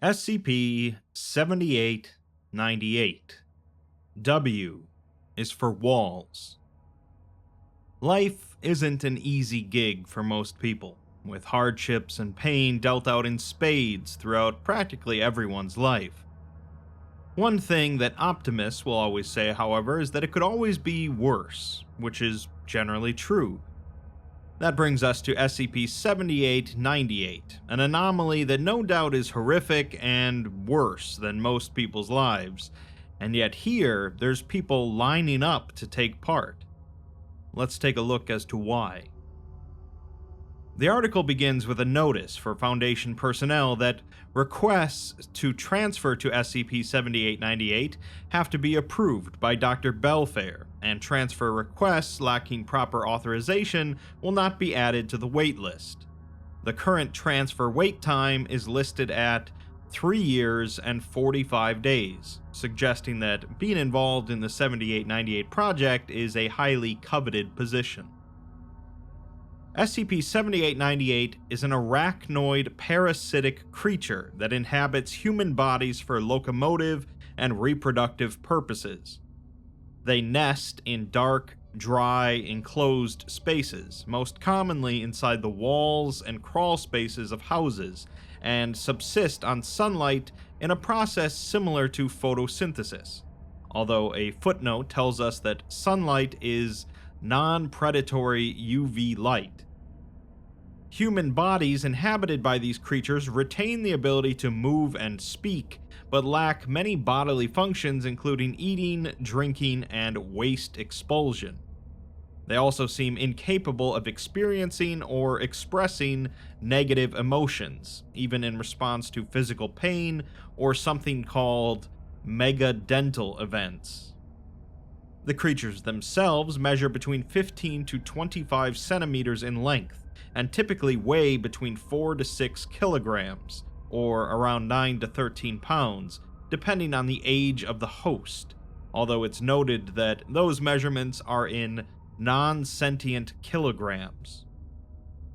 SCP-7898. W is for walls. Life isn't an easy gig for most people, with hardships and pain dealt out in spades throughout practically everyone's life. One thing that optimists will always say, however, is that it could always be worse, which is generally true. That brings us to SCP-7898, an anomaly that no doubt is horrific and worse than most people's lives, and yet here, there's people lining up to take part. Let's take a look as to why. The article begins with a notice for Foundation personnel that requests to transfer to SCP-7898 have to be approved by Dr. Belfair, and transfer requests lacking proper authorization will not be added to the waitlist. The current transfer wait time is listed at 3 years and 45 days, suggesting that being involved in the 7898 project is a highly coveted position. SCP-7898 is an arachnoid parasitic creature that inhabits human bodies for locomotive and reproductive purposes. They nest in dark, dry, enclosed spaces, most commonly inside the walls and crawl spaces of houses, and subsist on sunlight in a process similar to photosynthesis, although a footnote tells us that sunlight is non-predatory UV light. Human bodies inhabited by these creatures retain the ability to move and speak, but lack many bodily functions including eating, drinking, and waste expulsion. They also seem incapable of experiencing or expressing negative emotions, even in response to physical pain or something called megadental events. The creatures themselves measure between 15 to 25 centimeters in length, and typically weigh between 4 to 6 kilograms, or around 9 to 13 pounds, depending on the age of the host, although it's noted that those measurements are in non-sentient kilograms.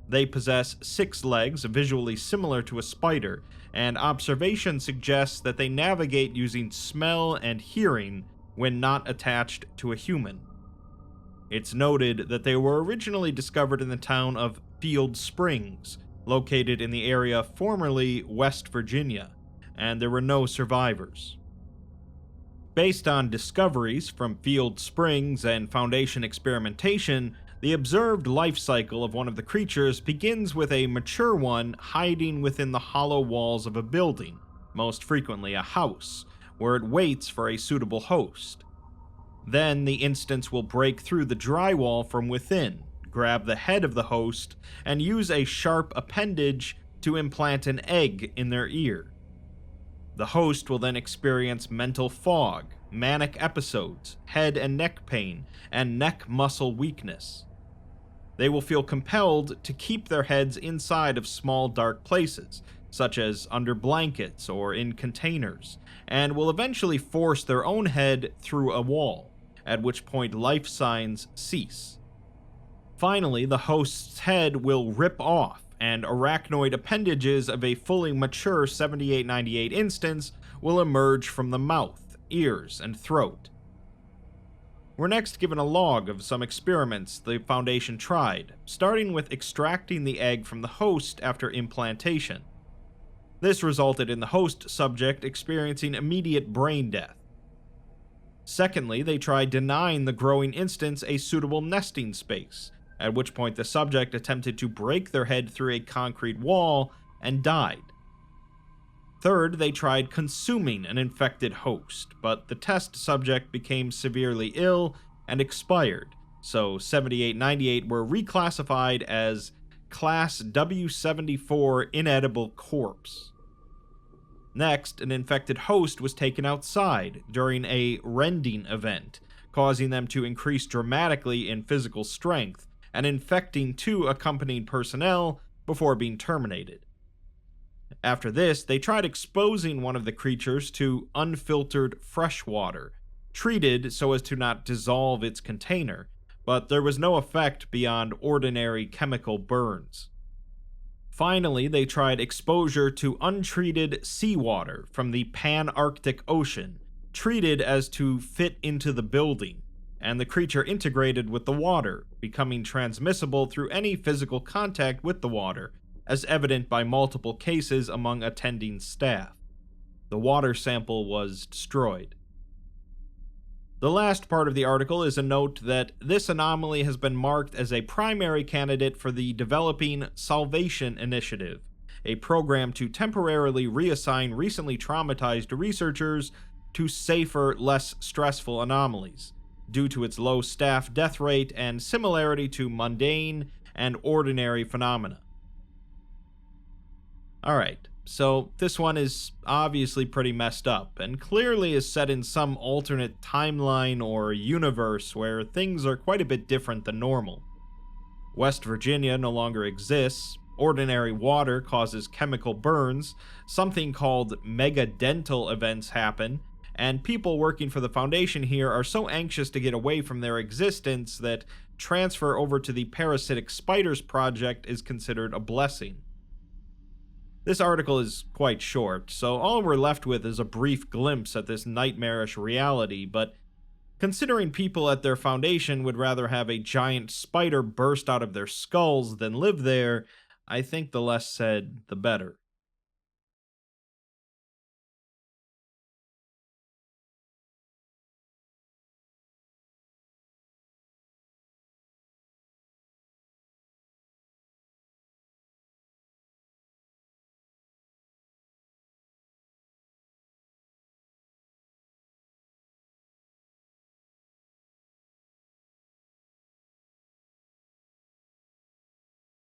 They possess 6 legs visually similar to a spider, and observation suggests that they navigate using smell and hearing when not attached to a human. It's noted that they were originally discovered in the town of Field Springs, located in the area formerly West Virginia, and there were no survivors. Based on discoveries from Field Springs and Foundation experimentation, the observed life cycle of one of the creatures begins with a mature one hiding within the hollow walls of a building, most frequently a house, where it waits for a suitable host. Then the instance will break through the drywall from within, grab the head of the host, and use a sharp appendage to implant an egg in their ear. The host will then experience mental fog, manic episodes, head and neck pain, and neck muscle weakness. They will feel compelled to keep their heads inside of small dark places, such as under blankets or in containers, and will eventually force their own head through a wall, at which point life signs cease. Finally, the host's head will rip off, and arachnoid appendages of a fully mature 7898 instance will emerge from the mouth, ears, and throat. We're next given a log of some experiments the Foundation tried, starting with extracting the egg from the host after implantation. This resulted in the host subject experiencing immediate brain death. Secondly, they tried denying the growing instance a suitable nesting space, at which point the subject attempted to break their head through a concrete wall and died. Third, they tried consuming an infected host, but the test subject became severely ill and expired, so 7898 were reclassified as Class W74 Inedible Corpse. Next, an infected host was taken outside during a rending event, causing them to increase dramatically in physical strength, and infecting 2 accompanying personnel before being terminated. After this, they tried exposing one of the creatures to unfiltered fresh water, treated so as to not dissolve its container, but there was no effect beyond ordinary chemical burns. Finally, they tried exposure to untreated seawater from the Pan-Arctic Ocean, treated as to fit into the building, and the creature integrated with the water, becoming transmissible through any physical contact with the water, as evident by multiple cases among attending staff. The water sample was destroyed. The last part of the article is a note that this anomaly has been marked as a primary candidate for the Developing Salvation Initiative, a program to temporarily reassign recently traumatized researchers to safer, less stressful anomalies, due to its low staff death rate and similarity to mundane and ordinary phenomena. Alright, so this one is obviously pretty messed up, and clearly is set in some alternate timeline or universe where things are quite a bit different than normal. West Virginia no longer exists, ordinary water causes chemical burns, something called megadental events happen, and people working for the Foundation here are so anxious to get away from their existence that transfer over to the Parasitic Spiders Project is considered a blessing. This article is quite short, so all we're left with is a brief glimpse at this nightmarish reality, but considering people at their Foundation would rather have a giant spider burst out of their skulls than live there, I think the less said, the better.